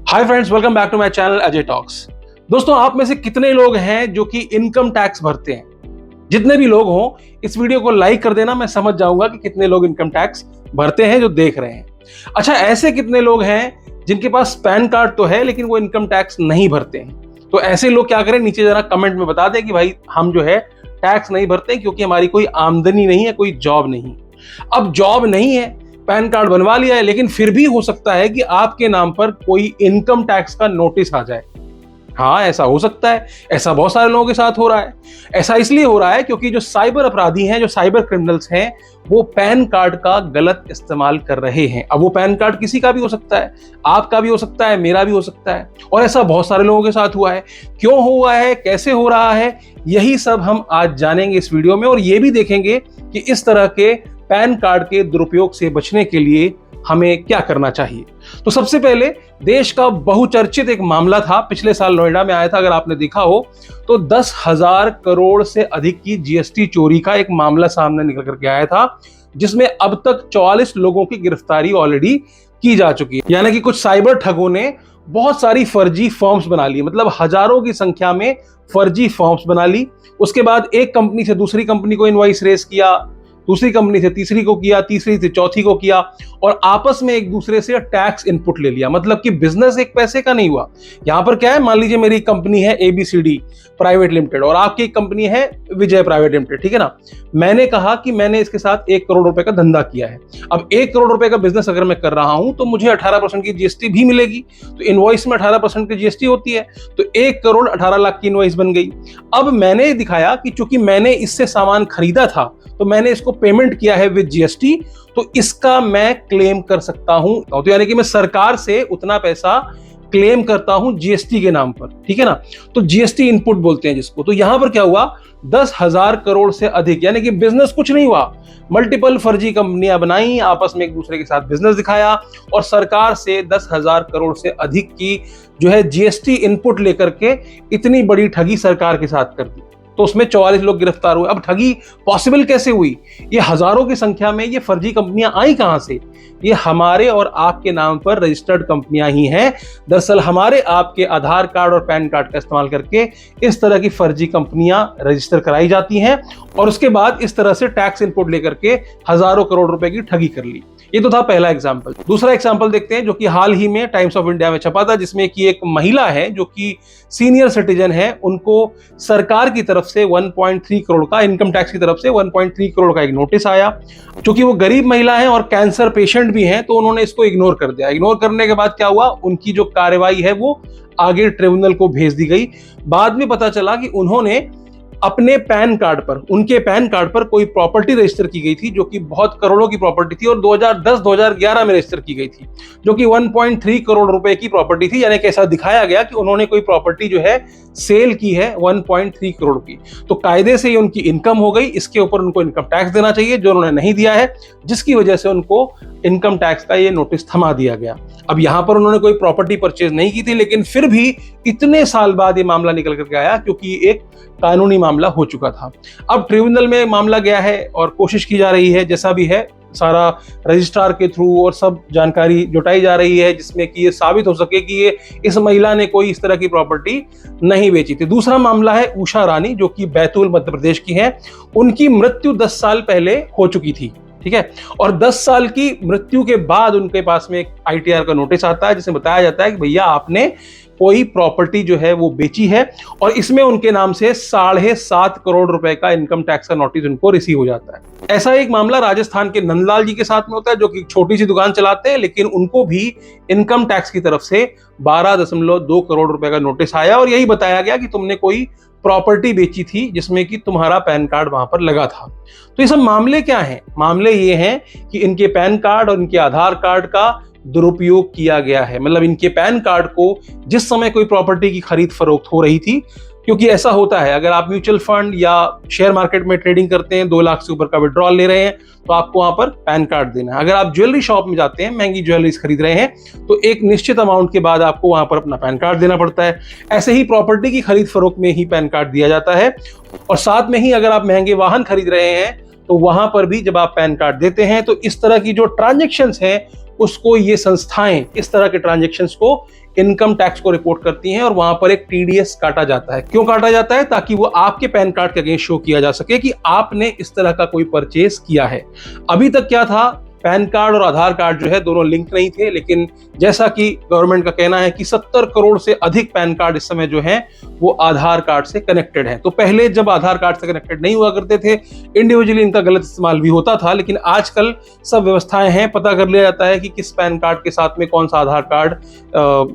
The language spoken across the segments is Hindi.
Hi friends, welcome back to my channel Ajay talks. दोस्तों, आप में से कितने लोग हैं जो कि इनकम टैक्स भरते हैं? जितने भी लोग हों, इस वीडियो को लाइक कर देना, मैं समझ जाऊंगा कि कितने लोग इनकम टैक्स भरते हैं जो देख रहे हैं। अच्छा, ऐसे कितने लोग हैं जिनके पास पैन कार्ड तो है लेकिन वो इनकम टैक्स नहीं भरते हैं? तो ऐसे लोग क्या करें, नीचे जरा कमेंट में बता दें कि भाई हम जो है टैक्स नहीं भरते क्योंकि हमारी कोई आमदनी नहीं है, कोई जॉब नहीं। अब जॉब नहीं है, पैन कार्ड बनवा लिया है, लेकिन फिर भी हो सकता है कि आपके नाम पर कोई इनकम टैक्स का नोटिस आ जाए। हाँ, ऐसा हो सकता है। ऐसा बहुत सारे लोगों के साथ हो रहा है। ऐसा इसलिए हो रहा है क्योंकि जो साइबर अपराधी हैं, जो साइबर क्रिमिनल्स हैं, वो पैन कार्ड का गलत इस्तेमाल कर रहे हैं। अब वो पैन कार्ड किसी का भी हो सकता है, आपका भी हो सकता है, मेरा भी हो सकता है, और ऐसा बहुत सारे लोगों के साथ हुआ है। क्यों हुआ है, कैसे हो रहा है, यही सब हम आज जानेंगे इस वीडियो में, और ये भी देखेंगे कि इस तरह के पैन कार्ड के दुरुपयोग से बचने के लिए हमें क्या करना चाहिए। तो सबसे पहले देश का बहुचर्चित एक मामला था, पिछले साल नोएडा में आया था, अगर आपने देखा हो तो 10,000 करोड़ से अधिक की जीएसटी चोरी का एक मामला सामने निकल करके आया था, जिसमें अब तक 44 लोगों की गिरफ्तारी ऑलरेडी की जा चुकी है। यानी कि कुछ साइबर ठगों ने बहुत सारी फर्जी फॉर्म्स बना ली, मतलब हजारों की संख्या में फर्जी फॉर्म्स बना ली। उसके बाद एक कंपनी से दूसरी कंपनी को इनवॉइस रेस किया, दूसरी कंपनी से तीसरी को किया, तीसरी से चौथी को किया, और आपस में एक दूसरे से टैक्स इनपुट ले लिया। मतलब कि बिजनेस एक पैसे का नहीं हुआ। यहां पर क्या है, मान लीजिए मेरी कंपनी है एबीसीडी प्राइवेट लिमिटेड और आपकी कंपनी है विजय प्राइवेट लिमिटेड, ठीक है ना। मैंने कहा कि मैंने इसके साथ 1 करोड़ रुपए का धंधा किया है। अब 1 करोड़ रुपए का बिजनेस अगर मैं कर रहा हूं तो मुझे 18% की जीएसटी भी मिलेगी। तो इनवॉइस में 18% की जीएसटी होती है, तो 1 करोड़ 18 लाख की इनवॉइस बन गई। अब मैंने दिखाया कि चूंकि मैंने इससे सामान खरीदा था तो मैंने इसको पेमेंट किया है विद जीएसटी, तो इसका मैं क्लेम कर सकता हूं। तो यानी कि मैं सरकार से उतना पैसा क्लेम करता हूं जीएसटी के नाम पर, ठीक है ना। तो जीएसटी इनपुट बोलते हैं जिसको। तो यहां पर क्या हुआ, 10,000 करोड़ से अधिक, यानी कि बिजनेस कुछ नहीं हुआ, मल्टीपल फर्जी कंपनियां बनाई, आपस में एक दूसरे के साथ बिजनेस दिखाया और सरकार से 10,000 करोड़ से अधिक की जो है जीएसटी इनपुट लेकर के इतनी बड़ी ठगी सरकार के साथ कर दी। तो उसमें 44 लोग गिरफ्तार हुए। अब ठगी पॉसिबल कैसे हुई? ये हजारों की संख्या में ये फर्जी कंपनियां आई कहां से? ये हमारे और आपके नाम पर रजिस्टर्ड कंपनियां ही हैं। दरअसल हमारे आपके आधार कार्ड और पैन कार्ड का इस्तेमाल करके इस तरह की फर्जी कंपनियां रजिस्टर कराई जाती हैं और उसके बाद इस तरह से टैक्स इनपुट लेकर के हजारों करोड़ रुपए की ठगी कर ली। ये तो था पहला एग्जाम्पल। दूसरा एग्जाम्पल देखते हैं जो कि हाल ही में टाइम्स ऑफ इंडिया में छपा था, जिसमें कि एक महिला है जो कि सीनियर सिटीजन है, उनको सरकार की तरफ से 1.3 करोड़ का, इनकम टैक्स की तरफ से 1.3 करोड़ का एक नोटिस आया। क्योंकि वो गरीब महिला है और कैंसर पेशेंट भी हैं, तो उन्होंने इसको इग्नोर कर दिया। इग्नोर करने के बाद क्या हुआ, उनकी जो कार्रवाई है वो आगे ट्रिब्यूनल को भेज दी गई। बाद में पता चला कि उन्होंने अपने पैन कार्ड पर, उनके पैन कार्ड पर कोई प्रॉपर्टी रजिस्टर की गई थी जो कि बहुत करोड़ों की प्रॉपर्टी थी और 2010-2011 में रजिस्टर की गई थी, जो कि 1.3 करोड़ रुपए की प्रॉपर्टी थी। यानी कि ऐसा दिखाया गया कि उन्होंने कोई प्रॉपर्टी जो है सेल की है 1.3 करोड़ की। तो कायदे से ये उनकी इनकम हो गई, इसके ऊपर उनको इनकम टैक्स देना चाहिए, जो उन्होंने नहीं दिया है, जिसकी वजह से उनको इनकम टैक्स का ये नोटिस थमा दिया गया। अब यहां पर उन्होंने कोई प्रॉपर्टी परचेज नहीं की थी, लेकिन फिर भी इतने साल बाद ये मामला निकल करके आया क्योंकि एक कानूनी मामला हो चुका था। अब ट्रिब्यूनल में मामला गया है और कोशिश की जा रही है, जैसा भी है सारा रजिस्ट्रार के थ्रू और सब जानकारी जुटाई जा रही है, जिसमें कि ये साबित हो सके कि ये इस महिला ने कोई इस तरह की प्रॉपर्टी नहीं बेची थी। दूसरा मामला है उषा रानी, जो कि बैतूल मध्य प्रदेश की है। उनकी मृत्यु 10 साल पहले हो चुकी थी, ठीक है, और 10 साल की मृत्यु के बाद उनके पास में एक आईटीआर का नोटिस आता है, जिसमें बताया जाता है कि भैया आपने कोई प्रॉपर्टी जो है वो बेची है, और इसमें उनके नाम से 7.5 करोड़ रुपए का इनकम टैक्स का नोटिस उनको रिसीव हो जाता है। ऐसा एक मामला राजस्थान के नंदलाल जी के साथ में होता है, जो कि छोटी सी दुकान चलाते हैं, लेकिन उनको भी इनकम टैक्स की तरफ से 12.2 करोड़ रुपए का नोटिस आया और यही बताया गया कि तुमने कोई प्रॉपर्टी बेची थी जिसमें कि तुम्हारा पैन कार्ड वहां पर लगा था। तो ये सब मामले क्या हैं? मामले ये हैं कि इनके पैन कार्ड और इनके आधार कार्ड का दुरुपयोग किया गया है। मतलब इनके पैन कार्ड को जिस समय कोई प्रॉपर्टी की खरीद फरोख्त हो रही थी, क्योंकि ऐसा होता है, अगर आप म्यूचुअल फंड या शेयर मार्केट में ट्रेडिंग करते हैं, 2 लाख से ऊपर का विड्रॉल ले रहे हैं, तो आपको वहां पर पैन कार्ड देना है। अगर आप ज्वेलरी शॉप में जाते हैं, महंगी ज्वेलरीज खरीद रहे हैं, तो एक निश्चित अमाउंट के बाद आपको वहां पर अपना पैन कार्ड देना पड़ता है। ऐसे ही प्रॉपर्टी की खरीद फरोख्त में ही पैन कार्ड दिया जाता है, और साथ में ही अगर आप महंगे वाहन खरीद रहे हैं तो वहां पर भी जब आप पैन कार्ड देते हैं, तो इस तरह की जो ट्रांजेक्शन्स हैं उसको ये संस्थाएं इस तरह के ट्रांजेक्शन्स को इनकम टैक्स को रिपोर्ट करती हैं और वहां पर एक टीडीएस काटा जाता है। क्यों काटा जाता है? ताकि वो आपके पैन कार्ड के अगेंस्ट शो किया जा सके कि आपने इस तरह का कोई परचेज किया है। अभी तक क्या था, पैन कार्ड और आधार कार्ड जो है दोनों लिंक नहीं थे, लेकिन जैसा कि गवर्नमेंट का कहना है कि 70 करोड़ से अधिक पैन कार्ड इस समय जो है वो आधार कार्ड से कनेक्टेड हैं। तो पहले जब आधार कार्ड से कनेक्टेड नहीं हुआ करते थे, इंडिविजुअली इनका गलत इस्तेमाल भी होता था, लेकिन आजकल सब व्यवस्थाएं हैं, पता कर लिया जाता है कि किस पैन कार्ड के साथ में कौन सा आधार कार्ड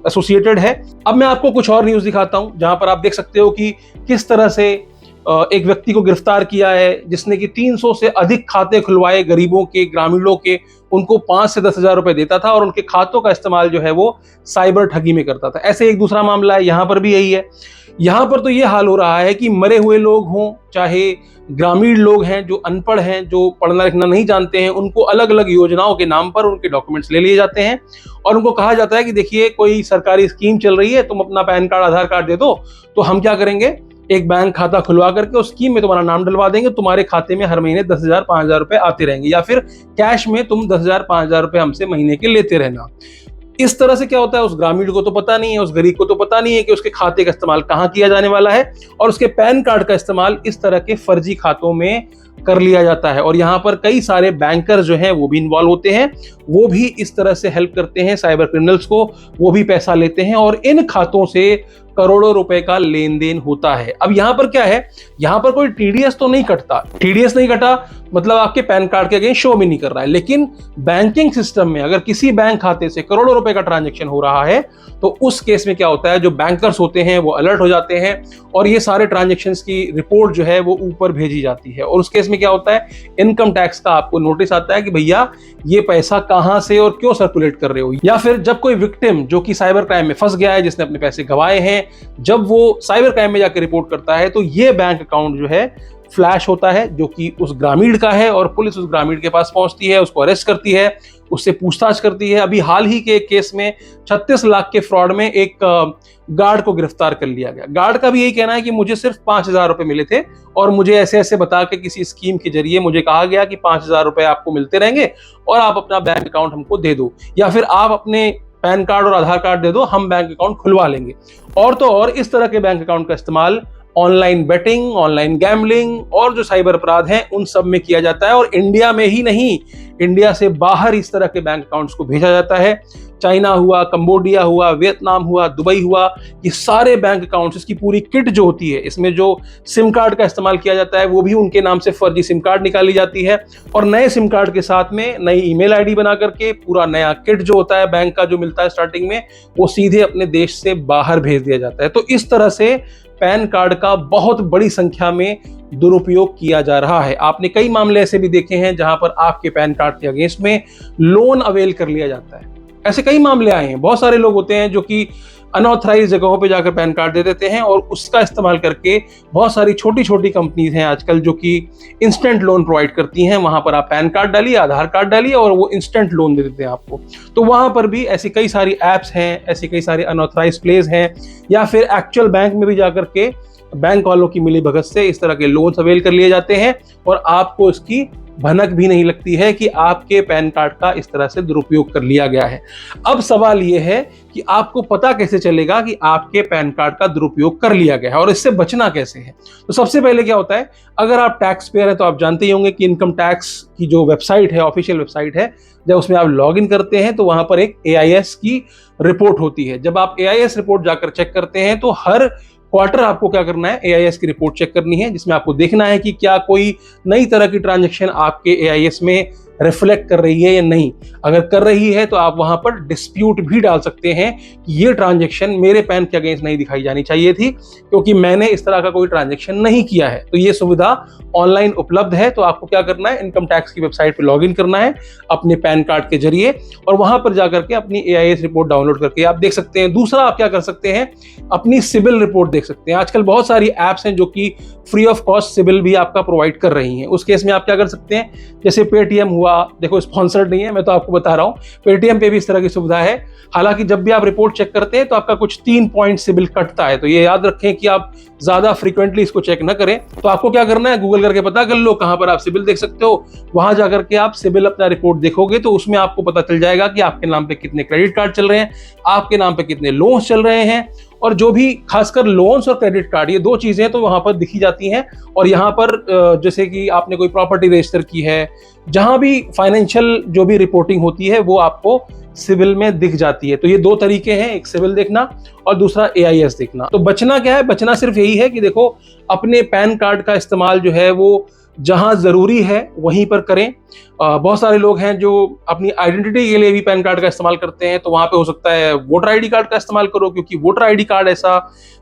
एसोसिएटेड है। अब मैं आपको कुछ और न्यूज दिखाता हूं, जहां पर आप देख सकते हो कि किस तरह से एक व्यक्ति को गिरफ्तार किया है जिसने कि 300 से अधिक खाते खुलवाए गरीबों के, ग्रामीणों के, उनको 5 से 10 हजार रुपए देता था और उनके खातों का इस्तेमाल जो है वो साइबर ठगी में करता था। ऐसे एक दूसरा मामला है, यहां पर भी यही है। यहां पर तो ये हाल हो रहा है कि मरे हुए लोग हों, चाहे ग्रामीण लोग हैं जो अनपढ़ हैं, जो पढ़ना लिखना नहीं जानते हैं, उनको अलग अलग योजनाओं के नाम पर उनके डॉक्यूमेंट्स ले लिए जाते हैं और उनको कहा जाता है कि देखिए कोई सरकारी स्कीम चल रही है, तुम अपना पैन कार्ड आधार कार्ड दे दो, तो हम क्या करेंगे, एक बैंक खाता खुलवा करके उस स्कीम में तुम्हारा नाम डलवा देंगे, तुम्हारे खाते में हर महीने 10,000 5,000 रुपए आते रहेंगे, या फिर कैश में तुम 10,000 5,000 रुपए हमसे महीने के लेते रहना। इस तरह से क्या होता है, उस ग्रामीण को तो पता नहीं है, उस गरीब को तो पता नहीं है कि उसके खाते का इस्तेमाल कहाँ किया जाने वाला है और उसके पैन कार्ड का इस्तेमाल इस तरह के फर्जी खातों में कर लिया जाता है। और यहाँ पर कई सारे बैंकर जो हैं वो भी इन्वॉल्व होते हैं, वो भी इस तरह से हेल्प करते हैं साइबर क्रिमिनल्स को, वो भी पैसा लेते हैं और इन खातों से करोड़ों रुपए का लेन देन होता है। अब यहाँ पर क्या है, यहाँ पर कोई टीडीएस तो नहीं कटता, टीडीएस नहीं कटा मतलब आपके पैन कार्ड के अगेंस्ट शो भी नहीं कर रहा है, लेकिन बैंकिंग सिस्टम में अगर किसी बैंक खाते से करोड़ों रुपए का ट्रांजैक्शन हो रहा है तो उस केस में क्या होता है, जो बैंकर्स होते हैं वो अलर्ट हो जाते हैं और ये सारे ट्रांजैक्शंस की रिपोर्ट जो है वो ऊपर भेजी जाती है और उस केस में क्या होता है, इनकम टैक्स का आपको नोटिस आता है कि भैया ये पैसा कहां से और क्यों सर्कुलेट कर रहे हो। या फिर जब कोई विक्टिम जो कि साइबर क्राइम में फंस गया है, जिसने अपने पैसे गंवाए हैं, जब वो साइबर क्राइम में जाकर रिपोर्ट करता है तो ये बैंक अकाउंट जो है फ्लैश होता है जो कि उस ग्रामीण का है और पुलिस उस ग्रामीण के पास पहुंचती है, उसको अरेस्ट करती है, उससे पूछताछ करती है। अभी हाल ही के केस में 36 लाख के फ्रॉड में एक गार्ड को गिरफ्तार कर लिया गया। गार्ड का भी यही कहना है कि मुझे सिर्फ 5,000 रुपए मिले थे और मुझे ऐसे ऐसे बता के किसी स्कीम के जरिए मुझे कहा गया कि 5,000 रुपए आपको मिलते रहेंगे और आप अपना बैंक अकाउंट हमको दे दो, या फिर आप अपने पैन कार्ड और आधार कार्ड दे दो, हम बैंक अकाउंट खुलवा लेंगे। और तो और इस तरह के बैंक अकाउंट का इस्तेमाल ऑनलाइन बेटिंग, ऑनलाइन गैम्बलिंग और जो साइबर अपराध हैं उन सब में किया जाता है और इंडिया में ही नहीं, इंडिया से बाहर इस तरह के बैंक अकाउंट्स को भेजा जाता है। चाइना हुआ, कंबोडिया हुआ, वियतनाम हुआ, दुबई हुआ, ये सारे बैंक अकाउंट्स, इसकी पूरी किट जो होती है, इसमें जो सिम कार्ड का इस्तेमाल किया जाता है वो भी उनके नाम से फर्जी सिम कार्ड निकाली जाती है और नए सिम कार्ड के साथ में नई ईमेल आईडी बना करके पूरा नया किट जो होता है बैंक का जो मिलता है स्टार्टिंग में, वो सीधे अपने देश से बाहर भेज दिया जाता है। तो इस तरह से पैन कार्ड का बहुत बड़ी संख्या में दुरुपयोग किया जा रहा है। आपने कई मामले ऐसे भी देखे हैं जहां पर आपके पैन कार्ड के अगेंस्ट में लोन अवेल कर लिया जाता है। ऐसे कई मामले आए हैं। बहुत सारे लोग होते हैं जो कि अनऑथराइज जगहों पे जाकर पैन कार्ड दे देते हैं और उसका इस्तेमाल करके बहुत सारी छोटी छोटी कंपनीज हैं आजकल जो कि इंस्टेंट लोन प्रोवाइड करती हैं। वहां पर आप पैन कार्ड डालिए, आधार कार्ड डालिए और वो इंस्टेंट लोन दे देते हैं आपको। तो वहां पर भी ऐसी कई सारी एप्स हैं, ऐसी कई सारे अनऑथराइज प्लेस हैं, या फिर एक्चुअल बैंक में भी जाकर के बैंक वालों की मिली भगत से इस तरह के लोन्स अवेल कर लिए जाते हैं और आपको इसकी भनक भी नहीं लगती है कि आपके पैन कार्ड का इस तरह से दुरुपयोग कर लिया गया है। अब सवाल यह है कि आपको पता कैसे चलेगा कि आपके पैन कार्ड का दुरुपयोग कर लिया गया है और इससे बचना कैसे है। तो सबसे पहले क्या होता है, अगर आप टैक्स पेयर हैं तो आप जानते ही होंगे कि इनकम टैक्स की जो वेबसाइट है, ऑफिशियल वेबसाइट है, जब उसमें आप लॉग इन करते हैं तो वहां पर एक AIS की रिपोर्ट होती है। जब आप AIS रिपोर्ट जाकर चेक करते हैं तो हर क्वार्टर आपको क्या करना है, AIS की रिपोर्ट चेक करनी है, जिसमें आपको देखना है कि क्या कोई नई तरह की ट्रांजैक्शन आपके AIS में रिफ्लेक्ट कर रही है या नहीं। अगर कर रही है तो आप वहां पर डिस्प्यूट भी डाल सकते हैं कि ये ट्रांजैक्शन मेरे पैन के अगेंस्ट नहीं दिखाई जानी चाहिए थी क्योंकि मैंने इस तरह का कोई ट्रांजैक्शन नहीं किया है। तो ये सुविधा ऑनलाइन उपलब्ध है। तो आपको क्या करना है, इनकम टैक्स की वेबसाइट पे लॉगिन करना है अपने पैन कार्ड के जरिए और वहां पर जाकर के अपनी AIS रिपोर्ट डाउनलोड करके आप देख सकते हैं। दूसरा आप क्या कर सकते हैं, अपनी सिबिल रिपोर्ट देख सकते हैं। आजकल बहुत सारी एप्स हैं जो कि फ्री ऑफ कॉस्ट सिबिल भी आपका प्रोवाइड कर रही हैं। उस केस में आप क्या कर सकते हैं, जैसे पेटीएम हुआ, देखो स्पॉन्सर्ड नहीं है, मैं तो आपको बता रहा हूँ, पेटीएम पे भी इस तरह की सुविधा है। हालांकि जब भी आप रिपोर्ट चेक करते हैं तो आपका कुछ 3 पॉइंट सिबिल कटता है, तो ये याद रखें कि आप ज्यादा फ्रीक्वेंटली इसको चेक ना करें। तो आपको क्या करना है, गूगल करके पता कर लो कहां पर आप सिबिल देख सकते हो, वहां जाकर के आप सिबिल अपना रिपोर्ट देखोगे तो उसमें आपको पता चल जाएगा कि आपके नाम पे कितने क्रेडिट कार्ड चल रहे हैं, आपके नाम पे कितने लोन्स चल रहे हैं, और जो भी खासकर लोन्स और क्रेडिट कार्ड, ये 2 चीजें तो वहां पर दिखी जाती हैं। और यहाँ पर जैसे कि आपने कोई प्रॉपर्टी रजिस्टर की है, जहां भी फाइनेंशियल जो भी रिपोर्टिंग होती है वो आपको सिविल में दिख जाती है। तो ये 2 तरीके हैं, एक सिविल देखना और दूसरा AIS देखना। तो बचना क्या है, बचना सिर्फ यही है कि देखो अपने पैन कार्ड का इस्तेमाल जो है वो जहां जरूरी है वहीं पर करें। बहुत सारे लोग हैं जो अपनी आइडेंटिटी के लिए भी पैन कार्ड का इस्तेमाल करते हैं, तो वहां पे हो सकता है वोटर ID कार्ड का इस्तेमाल करो, क्योंकि वोटर ID कार्ड ऐसा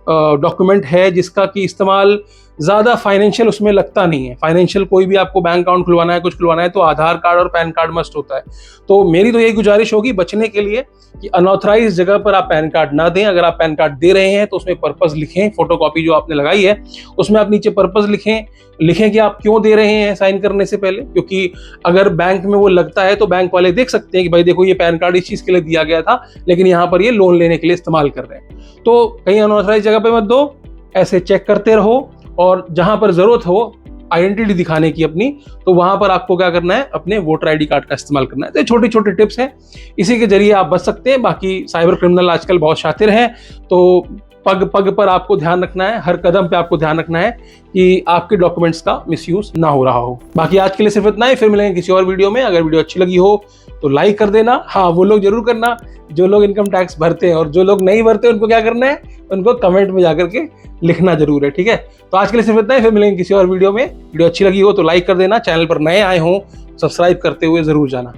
डॉक्यूमेंट है जिसका कि इस्तेमाल ज्यादा फाइनेंशियल उसमें लगता नहीं है। फाइनेंशियल कोई भी आपको बैंक अकाउंट खुलवाना है, कुछ खुलवाना है, तो आधार कार्ड और पैन कार्ड मस्ट होता है। तो मेरी तो यही गुजारिश होगी बचने के लिए कि अनऑथराइज जगह पर आप पैन कार्ड ना दें। अगर आप पैन कार्ड दे रहे हैं तो उसमें पर्पस लिखें, फोटोकॉपी जो आपने लगाई है उसमें आप नीचे पर्पस लिखें कि आप क्यों दे रहे हैं साइन करने से पहले, क्योंकि अगर बैंक में वो लगता है तो बैंक वाले देख सकते हैं कि भाई देखो ये पैन कार्ड इस चीज के लिए दिया गया था, लेकिन यहाँ पर ये लोन लेने के लिए इस्तेमाल कर रहे हैं। तो कहीं अनऑथराइज जगह पे मत दो, ऐसे चेक करते रहो, और जहां पर जरूरत हो आइडेंटिटी दिखाने की अपनी, तो वहां पर आपको क्या करना है, अपने वोटर ID कार्ड का इस्तेमाल करना है। तो छोटे छोटे टिप्स हैं, इसी के जरिए आप बच सकते हैं। बाकी साइबर क्रिमिनल आजकल बहुत शातिर हैं, तो पग पग पर आपको ध्यान रखना है, हर कदम पे आपको ध्यान रखना है कि आपके डॉक्यूमेंट्स का मिसयूज ना हो रहा हो। बाकी आज के लिए सिर्फ इतना ही, फिर मिलेंगे किसी और वीडियो में। अगर वीडियो अच्छी लगी हो तो लाइक कर देना। हाँ, वो लोग जरूर करना जो लोग इनकम टैक्स भरते हैं, और जो लोग नहीं भरते उनको क्या करना है, उनको कमेंट में जाकर के लिखना जरूर है, ठीक है। तो आज के लिए सिर्फ इतना ही, फिर मिलेंगे किसी और वीडियो में। वीडियो अच्छी लगी हो तो लाइक कर देना, चैनल पर नए आए हो सब्सक्राइब करते हुए जरूर जाना।